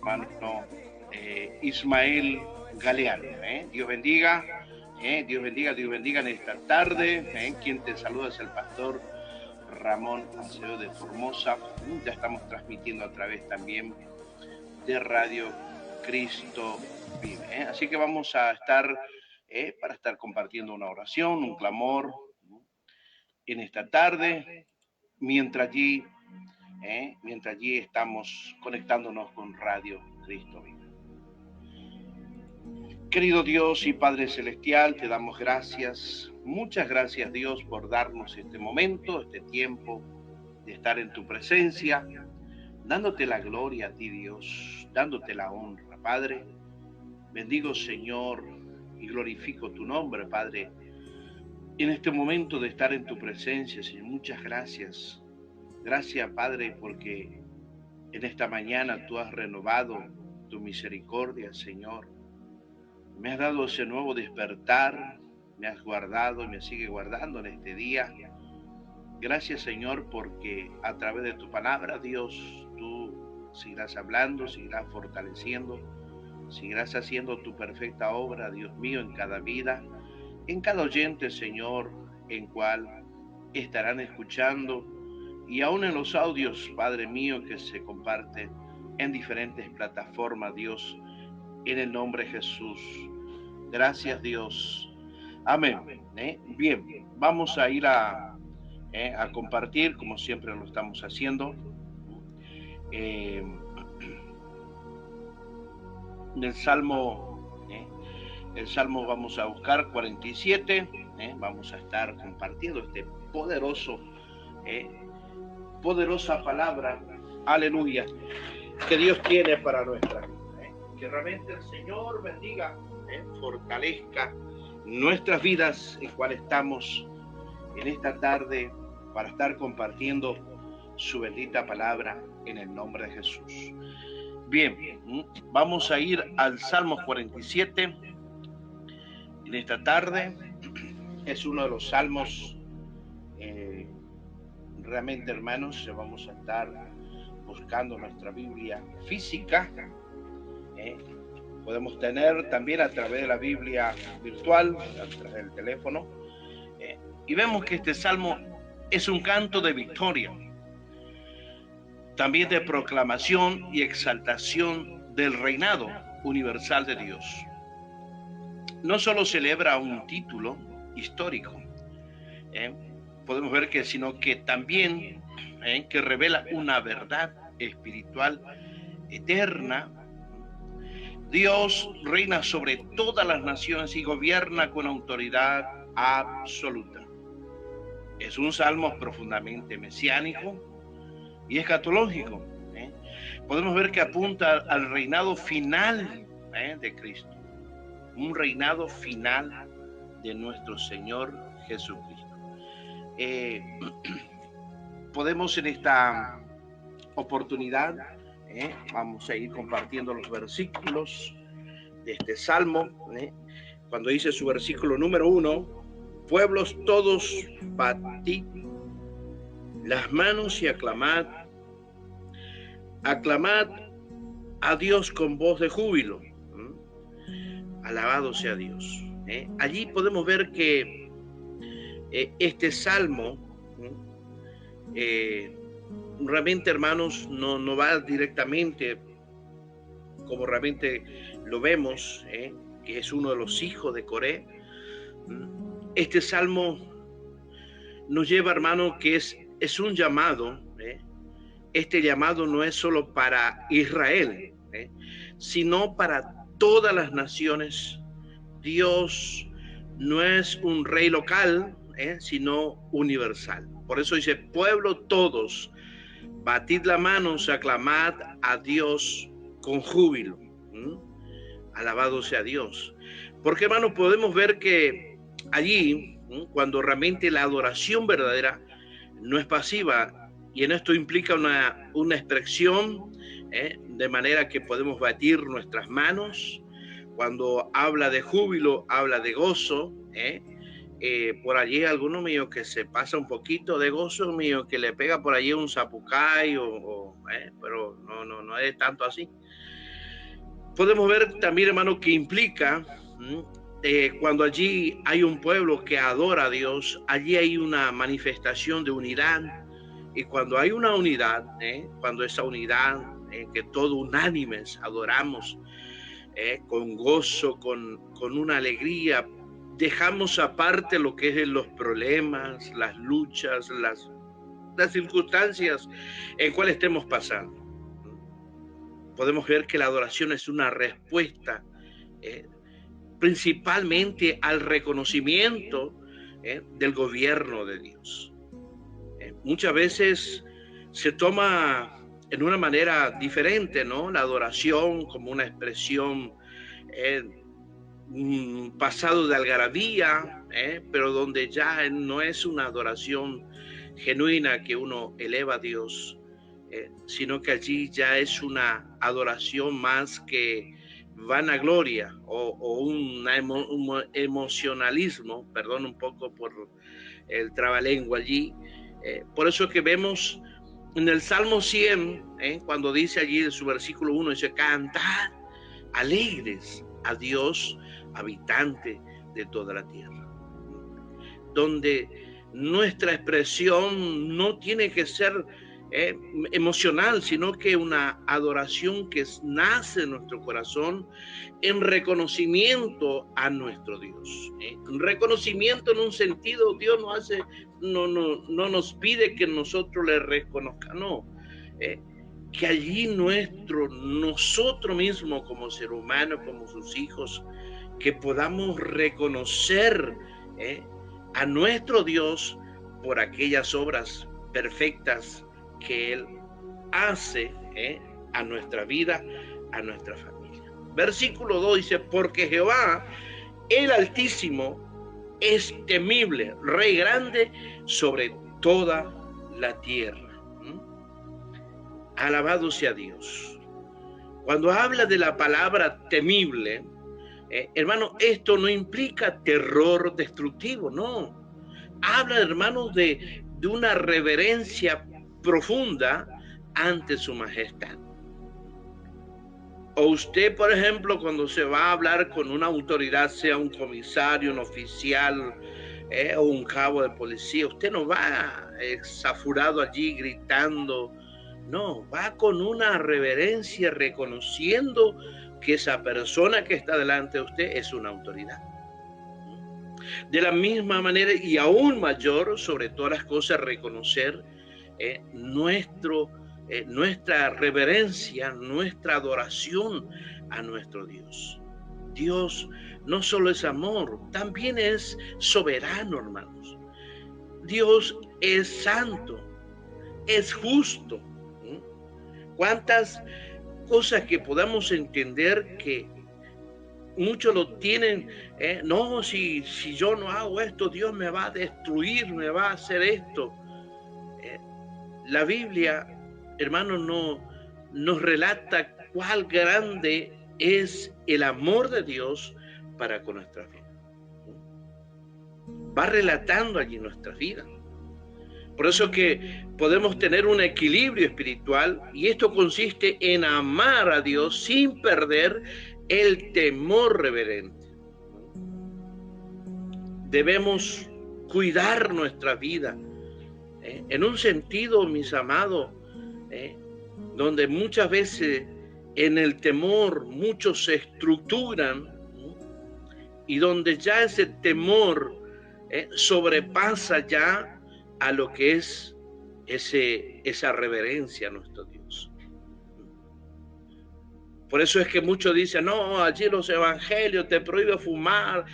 hermano Ismael Galeano. Dios bendiga, Dios bendiga en esta tarde. Quien te saluda es el pastor Ramón Acevedo de Formosa. Ya estamos transmitiendo a través también de Radio Cristo Vive. Así que vamos a estar para estar compartiendo una oración, un clamor en esta tarde, mientras allí estamos conectándonos con Radio Cristo Vive. Querido Dios y Padre Celestial, te damos gracias, muchas gracias Dios por darnos este momento, este tiempo de estar en tu presencia, dándote la gloria a ti Dios, dándote la honra, Padre. Bendigo Señor y glorifico tu nombre, Padre, en este momento de estar en tu presencia, Señor. Muchas gracias. Gracias, Padre, porque en esta mañana tú has renovado tu misericordia, Señor. Me has dado ese nuevo despertar, me has guardado y me sigue guardando en este día. Gracias, Señor, porque a través de tu palabra, Dios, tú seguirás hablando, seguirás fortaleciendo, seguirás haciendo tu perfecta obra, Dios mío, en cada vida, en cada oyente, Señor, en cual estarán escuchando, y aún en los audios, Padre mío, que se comparten en diferentes plataformas, Dios, en el nombre de Jesús. Gracias, Dios. Amén. Bien, vamos a ir a compartir, como siempre lo estamos haciendo. El Salmo vamos a buscar 47. Vamos a estar compartiendo este poderosa palabra, aleluya, que Dios tiene para nuestra vida. Que realmente el Señor bendiga, fortalezca nuestras vidas en cual estamos en esta tarde para estar compartiendo su bendita palabra en el nombre de Jesús. Bien, vamos a ir al Salmo 47 en esta tarde. Es uno de los salmos, realmente, hermanos, vamos a estar buscando nuestra Biblia física. Podemos tener también a través de la Biblia virtual, a través del teléfono. Y vemos que este salmo es un canto de victoria, también de proclamación y exaltación del reinado universal de Dios. No solo celebra un título histórico, podemos ver que, sino que también que revela una verdad espiritual eterna. Dios reina sobre todas las naciones y gobierna con autoridad absoluta. Es un salmo profundamente mesiánico y escatológico. Podemos ver que apunta al reinado final de Cristo, un reinado final de nuestro Señor Jesucristo. Podemos en esta oportunidad, vamos a ir compartiendo los versículos de este salmo. Cuando dice su versículo número 1, pueblos todos, batid las manos y aclamad a Dios con voz de júbilo. Alabado sea Dios. Allí podemos ver que este salmo realmente, hermanos, no va directamente como realmente lo vemos, que es uno de los hijos de Coré. Este salmo nos lleva, hermano, que es un llamado. Este llamado no es solo para Israel, sino para todas las naciones. Dios no es un rey local, sino universal. Por eso dice, pueblo todos, batid las manos, aclamad a Dios con júbilo. Alabado sea Dios. Porque, hermanos, podemos ver que allí, cuando realmente la adoración verdadera no es pasiva, y en esto implica una expresión, de manera que podemos batir nuestras manos. Cuando habla de júbilo, habla de gozo. Por allí alguno mío que se pasa un poquito de gozo mío, que le pega por allí un zapucay, pero no es tanto así. Podemos ver también, hermano, que implica cuando allí hay un pueblo que adora a Dios, allí hay una manifestación de unidad. Y cuando hay una unidad, cuando esa unidad, que todos unánimes adoramos, con gozo, con una alegría, dejamos aparte lo que es los problemas, las luchas, las circunstancias en cuales estemos pasando. Podemos ver que la adoración es una respuesta principalmente al reconocimiento del gobierno de Dios. Muchas veces se toma en una manera diferente, ¿no? La adoración como una expresión pasado de algarabía, pero donde ya no es una adoración genuina que uno eleva a Dios, sino que allí ya es una adoración más que vanagloria o un emocionalismo, perdón un poco por el trabalengua allí. Por eso que vemos en el Salmo 100, cuando dice allí en su versículo 1, dice: cantad alegres a Dios, habitante de toda la tierra. Donde nuestra expresión no tiene que ser emocional, sino que una adoración que nace en nuestro corazón en reconocimiento a nuestro Dios. Un reconocimiento en un sentido, Dios no nos pide que nosotros le reconozcamos, que allí nosotros mismos como ser humano, como sus hijos, que podamos reconocer a nuestro Dios por aquellas obras perfectas que Él hace a nuestra vida, a nuestra familia. Versículo 2 dice: porque Jehová, el Altísimo, es temible, Rey grande sobre toda la tierra. Alabado sea Dios. Cuando habla de la palabra temible, hermano, esto no implica terror destructivo, no. Habla, hermanos, de una reverencia profunda ante su majestad. O usted, por ejemplo, cuando se va a hablar con una autoridad, sea un comisario, un oficial o un cabo de policía, usted no va exafurado allí gritando, no, va con una reverencia, reconociendo que esa persona que está delante de usted es una autoridad. De la misma manera y aún mayor, sobre todas las cosas, reconocer nuestra reverencia, nuestra adoración a nuestro Dios. Dios no solo es amor, también es soberano, hermanos. Dios es santo, es justo. ¿Cuántas cosas que podamos entender que muchos lo tienen? No, si yo no hago esto, Dios me va a destruir, me va a hacer esto. La Biblia, hermanos, no nos relata cuál grande es el amor de Dios para con nuestra vida. Va relatando allí nuestra vida. Por eso que podemos tener un equilibrio espiritual, y esto consiste en amar a Dios sin perder el temor reverente. Debemos cuidar nuestra vida. En un sentido, mis amados, donde muchas veces en el temor muchos se estructuran, y donde ya ese temor sobrepasa ya a lo que es esa reverencia a nuestro Dios. Por eso es que muchos dicen: no, allí los evangelios te prohíbe fumar,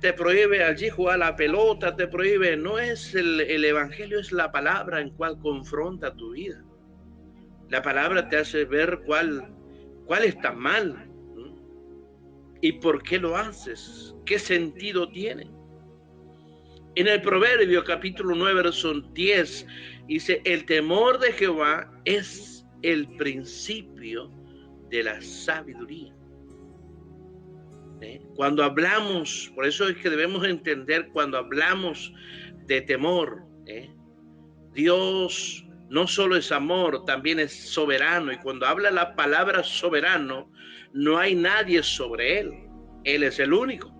te prohíbe allí jugar la pelota, te prohíbe. No es el evangelio, es la palabra en cual confronta tu vida. La palabra te hace ver cuál está mal, y por qué lo haces, qué sentido tiene. En el Proverbio capítulo 9, verso 10, dice: el temor de Jehová es el principio de la sabiduría. Cuando hablamos, por eso es que debemos entender, cuando hablamos de temor, Dios no solo es amor, también es soberano. Y cuando habla la palabra soberano, no hay nadie sobre él. Él es el único.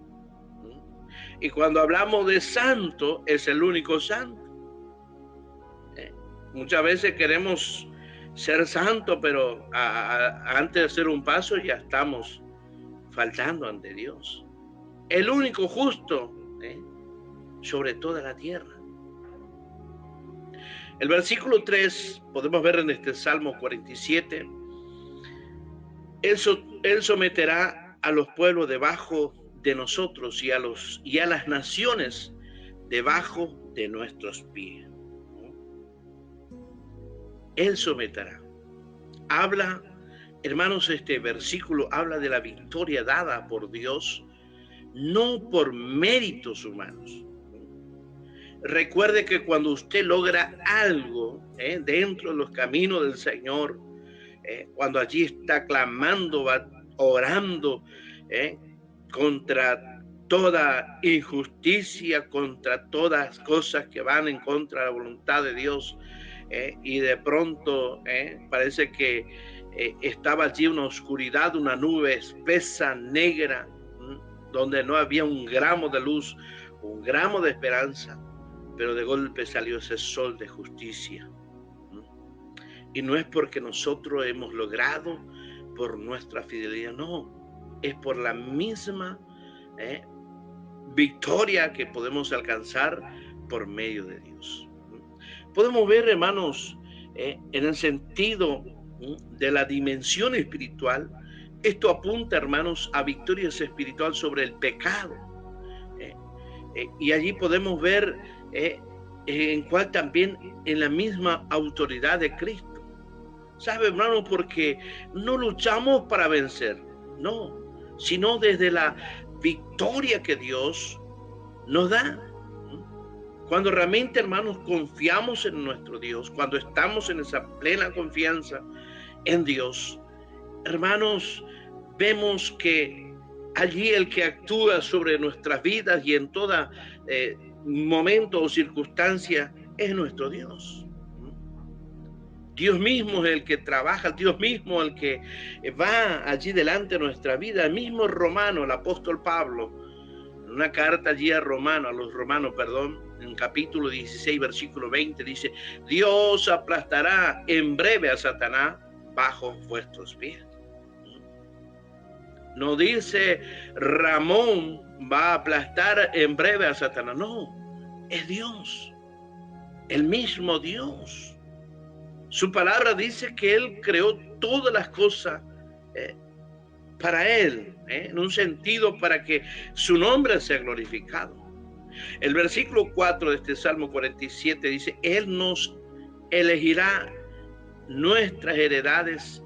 Y cuando hablamos de santo, es el único santo. Muchas veces queremos ser santo, pero antes de hacer un paso ya estamos faltando ante Dios. El único justo sobre toda la tierra. El versículo 3, podemos ver en este Salmo 47, Él someterá a los pueblos debajo de nosotros y a las naciones debajo de nuestros pies. Él someterá. Habla, hermanos, este versículo habla de la victoria dada por Dios, no por méritos humanos. Recuerde que cuando usted logra algo dentro de los caminos del Señor, cuando allí está clamando, va orando contra toda injusticia, contra todas cosas que van en contra de la voluntad de Dios, y de pronto parece que estaba allí una oscuridad, una nube espesa, negra, donde no había un gramo de luz, un gramo de esperanza, pero de golpe salió ese sol de justicia. Y no es porque nosotros hemos logrado por nuestra fidelidad, no, es por la misma victoria que podemos alcanzar por medio de Dios. Podemos ver, hermanos, en el sentido de la dimensión espiritual, esto apunta, hermanos, a victorias espiritual sobre el pecado. Y allí podemos ver en cual también en la misma autoridad de Cristo. ¿Sabe, hermano? Porque no luchamos para vencer, no, sino desde la victoria que Dios nos da. Cuando realmente, hermanos, confiamos en nuestro Dios, cuando estamos en esa plena confianza en Dios, hermanos, vemos que allí el que actúa sobre nuestras vidas y en todo momento o circunstancia es nuestro Dios. Dios mismo es el que trabaja, Dios mismo el que va allí delante de nuestra vida. El mismo Romano, el apóstol Pablo, en una carta allí a los romanos, en capítulo 16, versículo 20, dice: Dios aplastará en breve a Satanás bajo vuestros pies. No dice Ramón va a aplastar en breve a Satanás, no, es Dios, el mismo Dios. Su palabra dice que Él creó todas las cosas para Él, en un sentido para que su nombre sea glorificado. El versículo 4 de este Salmo 47 dice: Él nos elegirá nuestras heredades,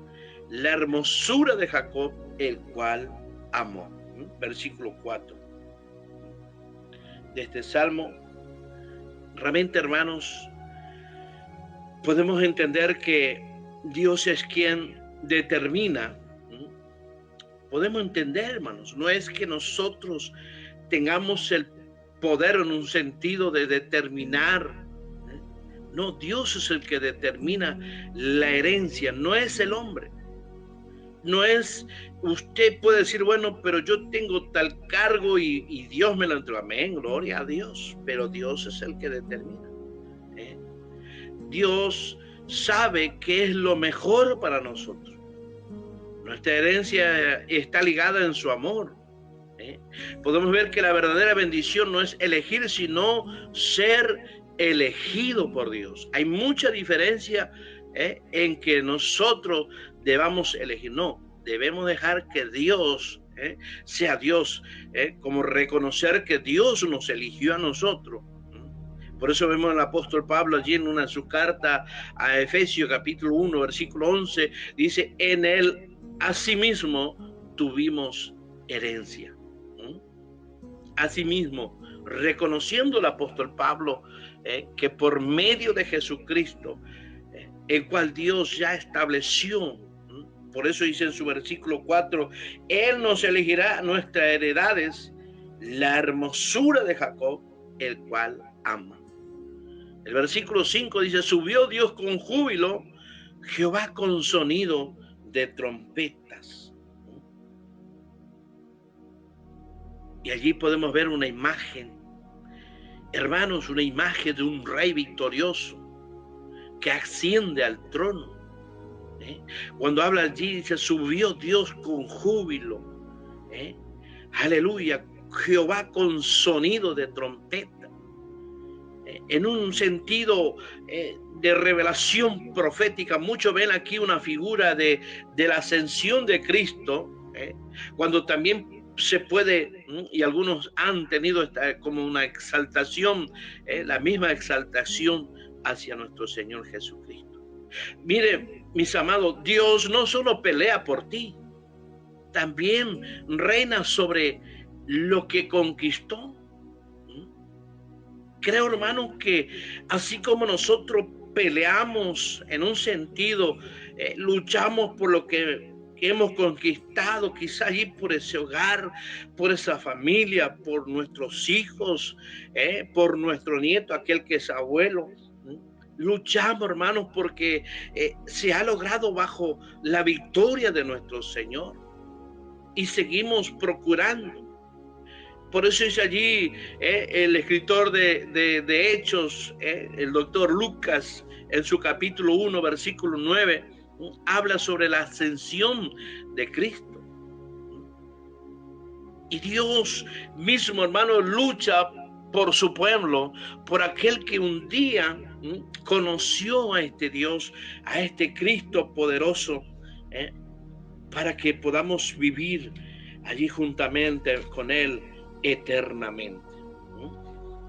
la hermosura de Jacob, el cual amó. Versículo 4 de este Salmo. Realmente, hermanos, podemos entender que Dios es quien determina. Podemos entender, hermanos, no es que nosotros tengamos el poder en un sentido de determinar. No, Dios es el que determina la herencia, no es el hombre. No es, usted puede decir, bueno, pero yo tengo tal cargo y Dios me lo entregó. Amén, gloria a Dios, pero Dios es el que determina. Dios sabe qué es lo mejor para nosotros. Nuestra herencia está ligada en su amor. Podemos ver que la verdadera bendición no es elegir, sino ser elegido por Dios. Hay mucha diferencia en que nosotros debamos elegir. No, debemos dejar que Dios sea Dios, como reconocer que Dios nos eligió a nosotros. Por eso vemos al apóstol Pablo allí en una de sus cartas a Efesios capítulo 1, versículo 11, dice: en él asimismo tuvimos herencia. Asimismo, reconociendo el apóstol Pablo que por medio de Jesucristo, el cual Dios ya estableció, por eso dice en su versículo 4, Él nos elegirá nuestras heredades, la hermosura de Jacob, el cual ama. El versículo 5 dice, subió Dios con júbilo, Jehová con sonido de trompetas. Y allí podemos ver una imagen, hermanos, una imagen de un rey victorioso que asciende al trono. Cuando habla allí dice, subió Dios con júbilo. Aleluya, Jehová con sonido de trompeta. En un sentido de revelación profética, muchos ven aquí una figura de la ascensión de Cristo, cuando también se puede, y algunos han tenido como una exaltación, la misma exaltación hacia nuestro Señor Jesucristo. Mire, mis amados, Dios no solo pelea por ti, también reina sobre lo que conquistó. Creo, hermano, que así como nosotros peleamos en un sentido, luchamos por lo que hemos conquistado, quizá allí por ese hogar, por esa familia, por nuestros hijos, por nuestro nieto, aquel que es abuelo. Luchamos, hermanos, porque se ha logrado bajo la victoria de nuestro Señor y seguimos procurando. Por eso dice allí el escritor de Hechos, el doctor Lucas, en su capítulo 1, versículo 9, habla sobre la ascensión de Cristo. Y Dios mismo, hermano, lucha por su pueblo, por aquel que un día conoció a este Dios, a este Cristo poderoso, para que podamos vivir allí juntamente con Él eternamente.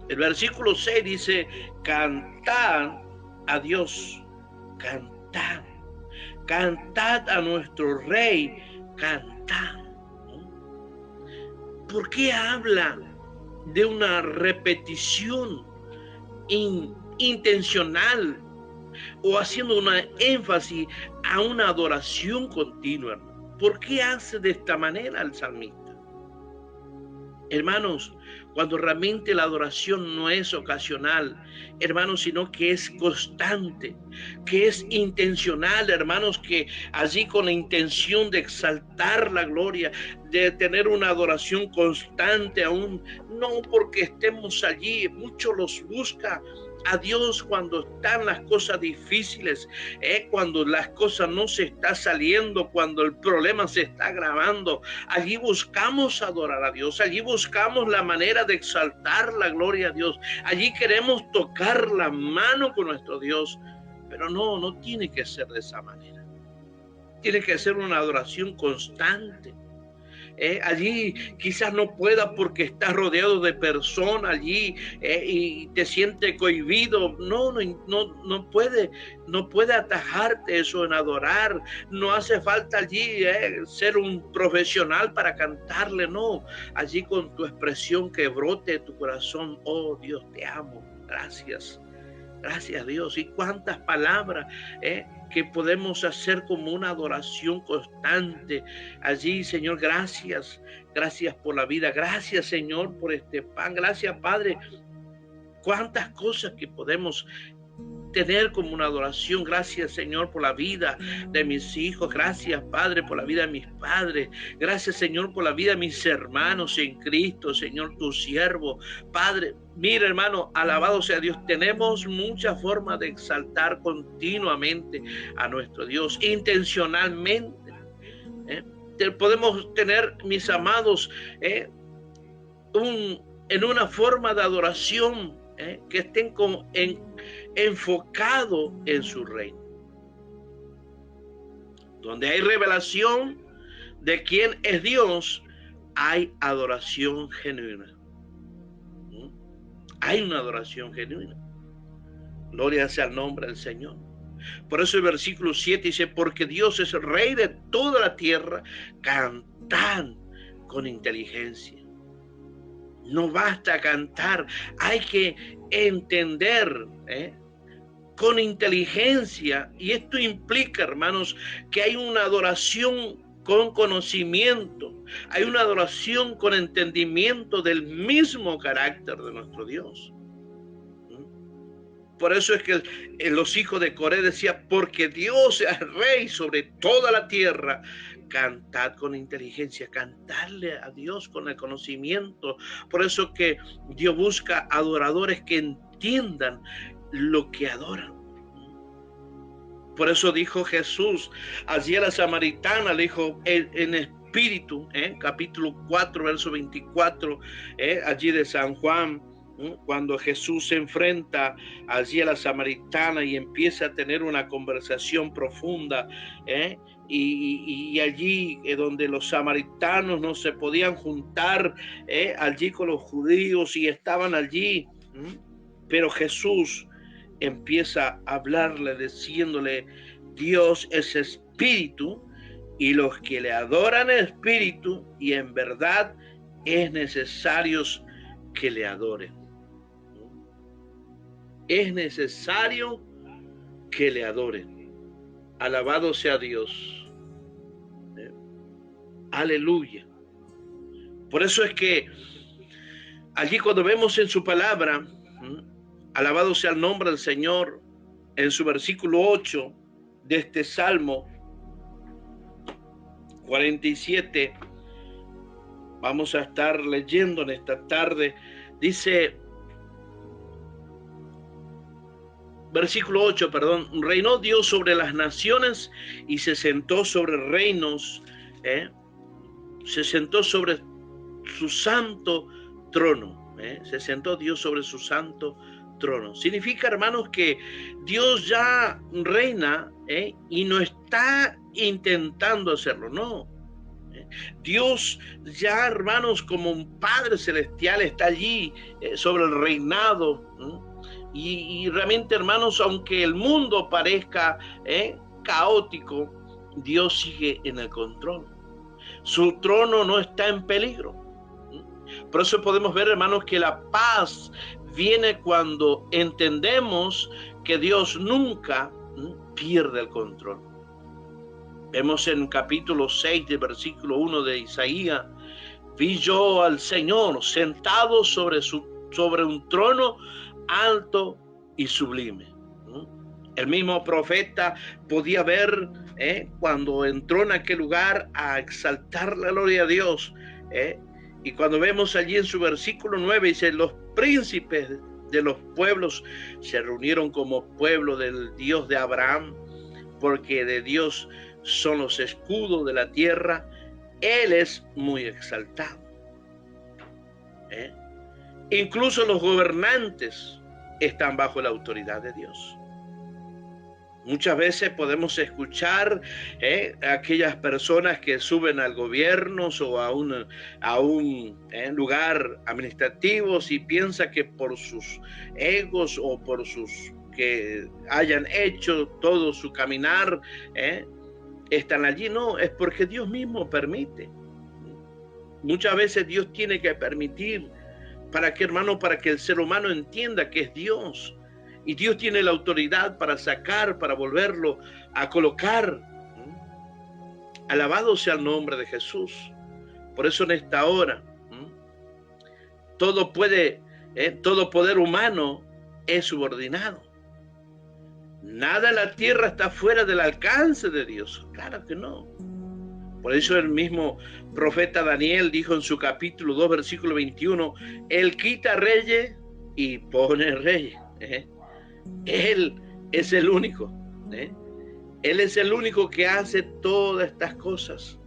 El versículo 6 dice, cantad a Dios, cantad, cantad a nuestro Rey, cantad. ¿Por qué habla de una repetición intencional o haciendo una énfasis a una adoración continua? ¿Por qué hace de esta manera el salmista? Hermanos, cuando realmente la adoración no es ocasional, hermanos, sino que es constante, que es intencional, hermanos, que allí con la intención de exaltar la gloria, de tener una adoración constante aún, no porque estemos allí, muchos los busca a Dios cuando están las cosas difíciles, cuando las cosas no se está saliendo, cuando el problema se está agravando. Allí buscamos adorar a Dios, allí buscamos la manera de exaltar la gloria a Dios, allí queremos tocar la mano con nuestro Dios, pero no tiene que ser de esa manera. Tiene que ser una adoración constante. Allí quizás no pueda porque estás rodeado de personas allí y te sientes cohibido. No puede atajarte eso en adorar. No hace falta allí ser un profesional para cantarle, no. Allí con tu expresión que brote de tu corazón, oh Dios, te amo, gracias. Gracias, Dios. Y cuántas palabras que podemos hacer como una adoración constante. Allí, Señor, gracias. Gracias por la vida. Gracias, Señor, por este pan. Gracias, Padre. Cuántas cosas que podemos tener como una adoración. Gracias, Señor, por la vida de mis hijos. Gracias, Padre, por la vida de mis padres. Gracias, Señor, por la vida de mis hermanos en Cristo, Señor, tu siervo. Padre, mira, hermano, alabado sea Dios. Tenemos muchas formas de exaltar continuamente a nuestro Dios, intencionalmente. Podemos tener, mis amados, en una forma de adoración que estén enfocado en su reino, donde hay revelación de quién es Dios, hay adoración genuina. Hay una adoración genuina. Gloria sea el nombre del Señor. Por eso el versículo 7 dice, porque Dios es el Rey de toda la tierra, cantad con inteligencia. No basta cantar, hay que entender con inteligencia. Y esto implica, hermanos, que hay una adoración con conocimiento, hay una adoración con entendimiento del mismo carácter de nuestro Dios. Por eso es que los hijos de Coré decían, porque Dios es rey sobre toda la tierra. Cantad con inteligencia, cantarle a Dios con el conocimiento. Por eso que Dios busca adoradores que entiendan lo que adoran. Por eso dijo Jesús allí a la samaritana, le dijo en espíritu, capítulo 4, verso 24, allí de San Juan, cuando Jesús se enfrenta allí a la samaritana y empieza a tener una conversación profunda, y allí donde los samaritanos no se podían juntar allí con los judíos y estaban allí, pero Jesús empieza a hablarle diciéndole, Dios es espíritu y los que le adoran en espíritu y en verdad es necesario que le adoren. Es necesario que le adoren. Alabado sea Dios. Aleluya. Por eso es que allí cuando vemos en su palabra, alabado sea el nombre del Señor, en su versículo 8 de este Salmo 47, vamos a estar leyendo en esta tarde, dice, versículo 8, reinó Dios sobre las naciones y se sentó sobre reinos, se sentó sobre su santo trono, se sentó Dios sobre su santo trono. Significa, hermanos, que Dios ya reina y no está intentando hacerlo, no. Dios ya, hermanos, como un Padre Celestial está allí sobre el reinado. Y realmente, hermanos, aunque el mundo parezca caótico, Dios sigue en el control. Su trono no está en peligro. Por eso podemos ver, hermanos, que la paz viene cuando entendemos que Dios nunca pierde el control. Vemos en capítulo 6 del versículo 1 de Isaías, vi yo al Señor sentado sobre un trono alto y sublime. El mismo profeta podía ver cuando entró en aquel lugar a exaltar la gloria a Dios. Y cuando vemos allí en su versículo 9, dice, los príncipes de los pueblos se reunieron como pueblo del Dios de Abraham, porque de Dios son los escudos de la tierra. Él es muy exaltado. Incluso los gobernantes están bajo la autoridad de Dios. Muchas veces podemos escuchar a aquellas personas que suben al gobierno o a un lugar administrativo y piensa que por sus egos o por sus que hayan hecho todo su caminar están allí. No, es porque Dios mismo permite. Muchas veces Dios tiene que permitir. ¿Para qué, hermano? Para que el ser humano entienda que es Dios. Y Dios tiene la autoridad para sacar, para volverlo a colocar. Alabado sea el nombre de Jesús. Por eso en esta hora, todo poder humano es subordinado. Nada en la tierra está fuera del alcance de Dios. Claro que no. Por eso el mismo profeta Daniel dijo en su capítulo 2, versículo 21, Él quita reyes y pone reyes. Él es el único. Él es el único que hace todas estas cosas.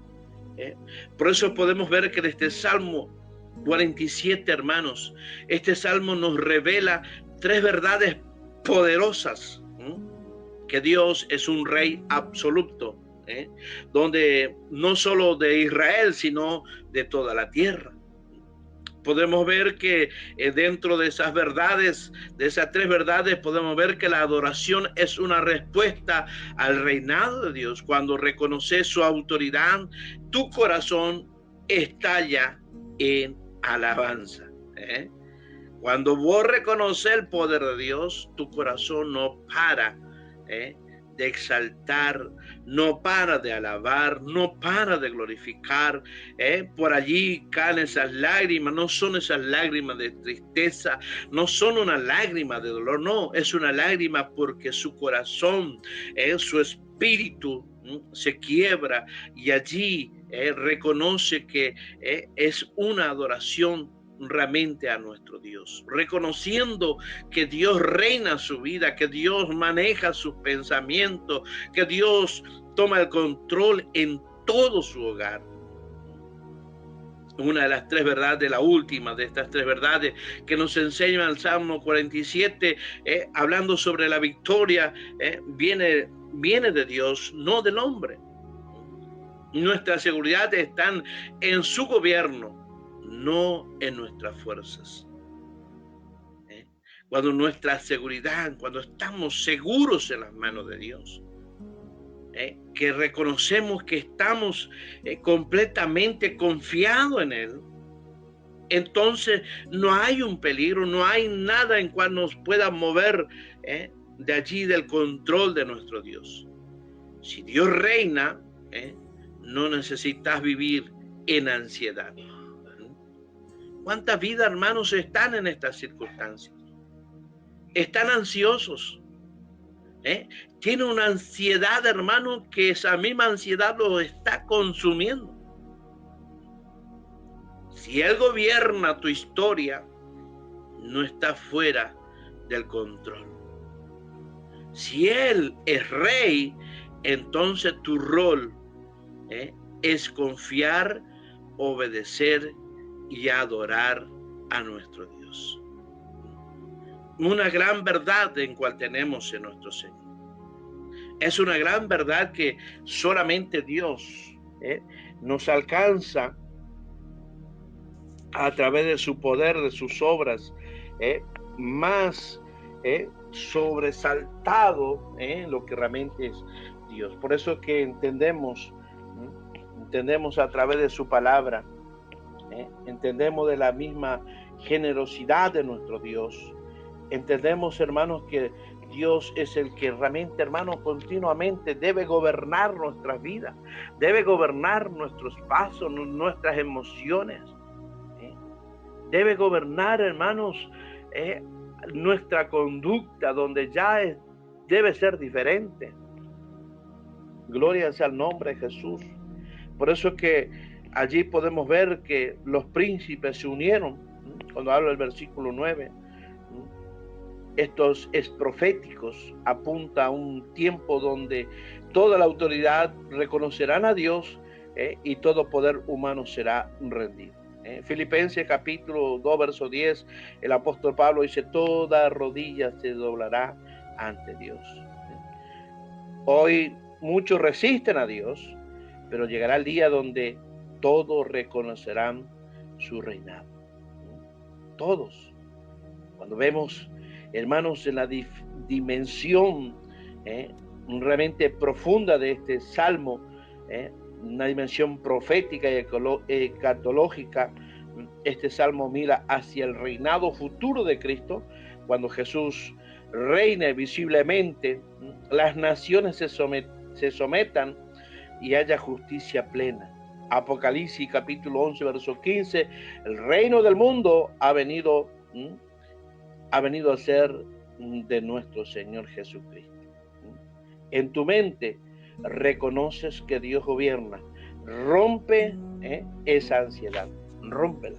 Por eso podemos ver que en este Salmo 47, hermanos, este Salmo nos revela tres verdades poderosas. Que Dios es un rey absoluto. Donde no solo de Israel, sino de toda la tierra. Podemos ver que dentro de esas verdades, de esas tres verdades, podemos ver que la adoración es una respuesta al reinado de Dios. Cuando reconoces su autoridad, tu corazón estalla en alabanza. Cuando vos reconoces el poder de Dios, tu corazón no para de exaltar, no para de alabar, no para de glorificar. Por allí caen esas lágrimas, no son esas lágrimas de tristeza, no son una lágrima de dolor, no, es una lágrima porque su corazón, su espíritu se quiebra y allí reconoce que es una adoración realmente a nuestro Dios, reconociendo que Dios reina su vida, que Dios maneja sus pensamientos, que Dios toma el control en todo su hogar. Una de las tres verdades, la última de estas tres verdades que nos enseña el Salmo 47, hablando sobre la victoria, viene de Dios, no del hombre. Nuestra seguridad está en su gobierno, no en nuestras fuerzas. Cuando nuestra seguridad, cuando estamos seguros en las manos de Dios, que reconocemos que estamos completamente confiados en Él, entonces no hay un peligro, no hay nada en cual nos pueda mover de allí del control de nuestro Dios. Si Dios reina, no necesitas vivir en ansiedad. ¿Cuántas vidas, hermanos, están en estas circunstancias? Están ansiosos. Tienen una ansiedad, hermano, que esa misma ansiedad los está consumiendo. Si Él gobierna tu historia, no está fuera del control. Si Él es rey, entonces tu rol es confiar, obedecer y adorar a nuestro Dios. Una gran verdad en cual tenemos en nuestro Señor. Es una gran verdad que solamente Dios nos alcanza a través de su poder, de sus obras, más sobresaltado lo que realmente es Dios. Por eso que entendemos a través de su palabra, entendemos de la misma generosidad de nuestro Dios. Entendemos, hermanos, que Dios es el que realmente, hermanos, continuamente debe gobernar nuestras vidas, debe gobernar nuestros pasos, nuestras emociones, debe gobernar, hermanos, nuestra conducta, donde ya debe ser diferente. Gloria sea al nombre de Jesús. Por eso es que allí podemos ver que los príncipes se unieron, cuando habla el versículo 9. Estos es proféticos, apunta a un tiempo donde toda la autoridad reconocerán a Dios y todo poder humano será rendido. Filipenses capítulo 2, verso 10, el apóstol Pablo dice, toda rodilla se doblará ante Dios. Hoy muchos resisten a Dios, pero llegará el día donde todos reconocerán su reinado. Todos. Cuando vemos, hermanos, en la dimensión realmente profunda de este salmo, una dimensión profética y escatológica, este salmo mira hacia el reinado futuro de Cristo, cuando Jesús reine visiblemente, las naciones se sometan y haya justicia plena. Apocalipsis capítulo 11, verso 15, el reino del mundo ha venido a ser de nuestro Señor Jesucristo. En tu mente reconoces que Dios gobierna. Rompe esa ansiedad, rómpela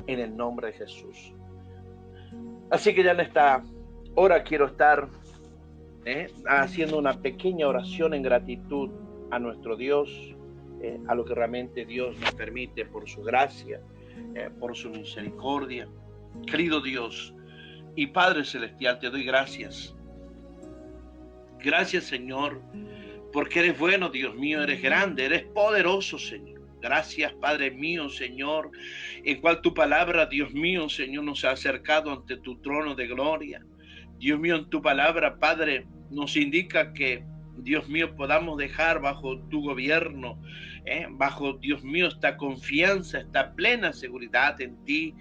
en el nombre de Jesús. Así que ya en esta hora quiero estar haciendo una pequeña oración en gratitud a nuestro Dios, a lo que realmente Dios nos permite por su gracia, por su misericordia. Querido Dios y Padre Celestial, te doy gracias. Gracias, Señor, porque eres bueno, Dios mío, eres grande, eres poderoso, Señor. Gracias, Padre mío, Señor, en cual tu palabra, Dios mío, Señor, nos ha acercado ante tu trono de gloria. Dios mío, en tu palabra, Padre, nos indica que, Dios mío, podamos dejar bajo tu gobierno, bajo, Dios mío, esta confianza, esta plena seguridad en ti.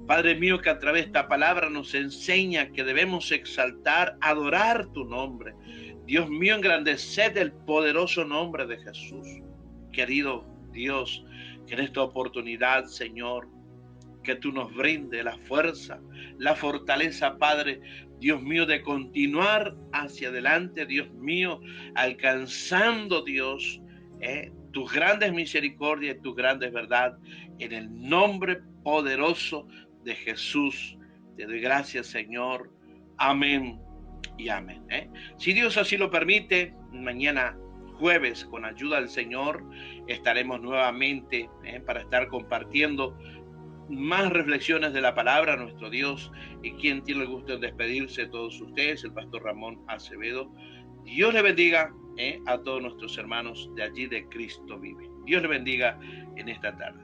Padre mío, que a través de esta palabra nos enseña que debemos exaltar, adorar tu nombre. Dios mío, engrandeced el poderoso nombre de Jesús. Querido Dios, que en esta oportunidad, Señor, que tú nos brindes la fuerza, la fortaleza, Padre, Dios mío, de continuar hacia adelante, Dios mío, alcanzando, Dios, tus grandes misericordias y tus grandes verdades, en el nombre poderoso de Jesús. Te doy gracias, Señor. Amén y amén. Si Dios así lo permite, mañana jueves, con ayuda del Señor, estaremos nuevamente para estar compartiendo más reflexiones de la palabra, nuestro Dios, y quien tiene el gusto de despedirse de todos ustedes, el pastor Ramón Acevedo. Dios le bendiga a todos nuestros hermanos de allí de Cristo Vive. Dios le bendiga en esta tarde.